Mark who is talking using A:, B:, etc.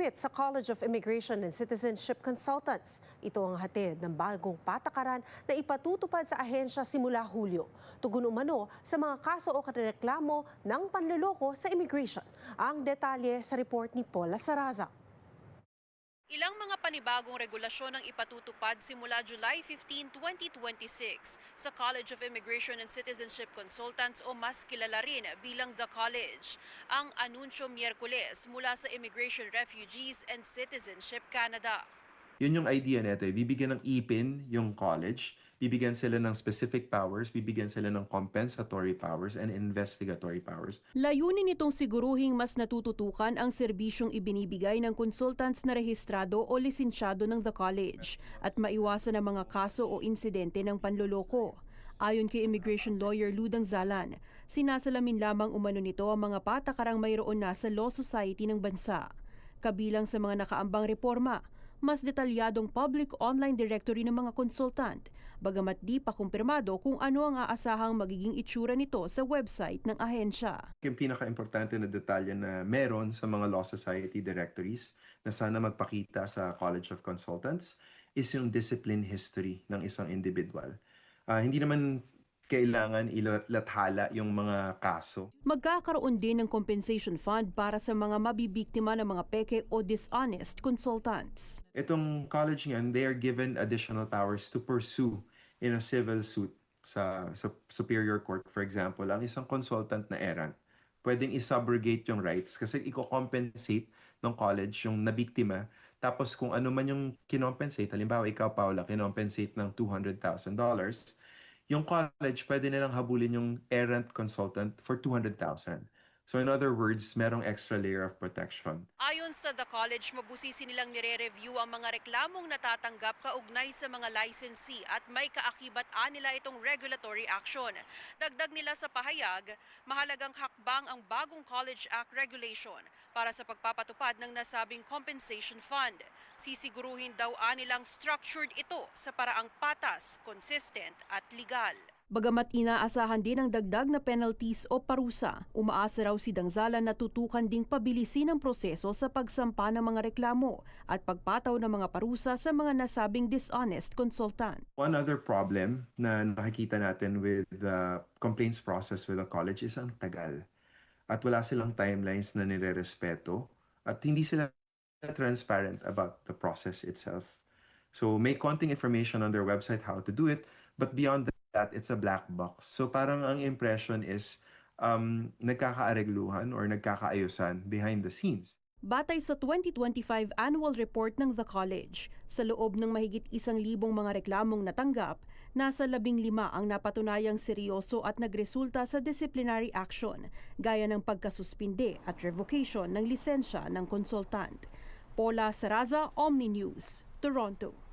A: higupit sa College of Immigration and Citizenship Consultants. Ito ang hatid ng bagong patakaran na ipatutupad sa ahensya simula Hulyo. Tugon umano sa mga kaso o reklamo ng panloloko sa immigration. Ang detalye sa report ni Paula Saraza.
B: Ilang mga panibagong regulasyon ang ipatutupad simula July 15, 2026 sa College of Immigration and Citizenship Consultants o mas kilala rin bilang The College. Ang anunsyo Miyerkules mula sa Immigration Refugees and Citizenship Canada.
C: Yun yung idea nito. Bibigyan ng IPIN yung college, bibigyan sila ng specific powers, bibigyan sila ng compensatory powers and investigatory powers.
B: Layunin nitong siguruhing mas natututukan ang serbisyong ibinibigay ng consultants na rehistrado o lisensyado ng The College at maiwasan ang mga kaso o insidente ng panloloko. Ayon kay immigration lawyer Ludang Zalan, sinasalamin lamang umano nito ang mga patakarang mayroon na sa law society ng bansa. Kabilang sa mga nakaambang reforma, mas detalyadong public online directory ng mga consultant, bagamat di pa kumpirmado kung ano ang aasahang magiging itsura nito sa website ng ahensya.
C: Yung pinaka-importante na detalye na meron sa mga law society directories na sana magpakita sa College of Consultants is yung discipline history ng isang individual. Hindi naman kailangan ilathala yung mga kaso.
B: Magkakaroon din ng compensation fund para sa mga mabibiktima ng mga peke o dishonest consultants.
C: Itong college ngayon, they are given additional powers to pursue in a civil suit sa Superior Court. For example, ang isang consultant na errant, pwedeng i-subrogate yung rights kasi i-compensate ng college yung nabiktima. Tapos kung ano man yung kinompensate, halimbawa ikaw, Paula, kinompensate ng $200,000, yung college pwede nilang habulin yung errant consultant for $200,000. So in other words, merong extra layer of protection.
B: Ayon sa The College, mabusisi nilang nire-review ang mga reklamong natatanggap kaugnay sa mga licensee at may kaakibat-an nila itong regulatory action. Dagdag nila sa pahayag, mahalagang hakbang ang bagong College Act regulation para sa pagpapatupad ng nasabing compensation fund. Sisiguruhin daw nilang structured ito sa paraang patas, consistent at legal. Bagamat inaasahan din ang dagdag na penalties o parusa, umaasa raw si Dangzalan na tutukan ding pabilisin ang proseso sa pagsampa ng mga reklamo at pagpataw ng mga parusa sa mga nasabing dishonest consultant.
C: One other problem na nakikita natin with the complaints process with the college is ang tagal. At wala silang timelines na nirerespeto at hindi sila transparent about the process itself. So may konting information on their website how to do it, but beyond that, it's a black box. So parang ang impression is nagkakaaregluhan or nagkakaayusan behind the scenes.
B: Batay sa 2025 annual report ng The College, sa loob ng mahigit 1,000 mga reklamong natanggap, nasa 15 ang napatunayang seryoso at nagresulta sa disciplinary action, gaya ng pagkasuspinde at revocation ng lisensya ng consultant. Paula Saraza, Omni News, Toronto.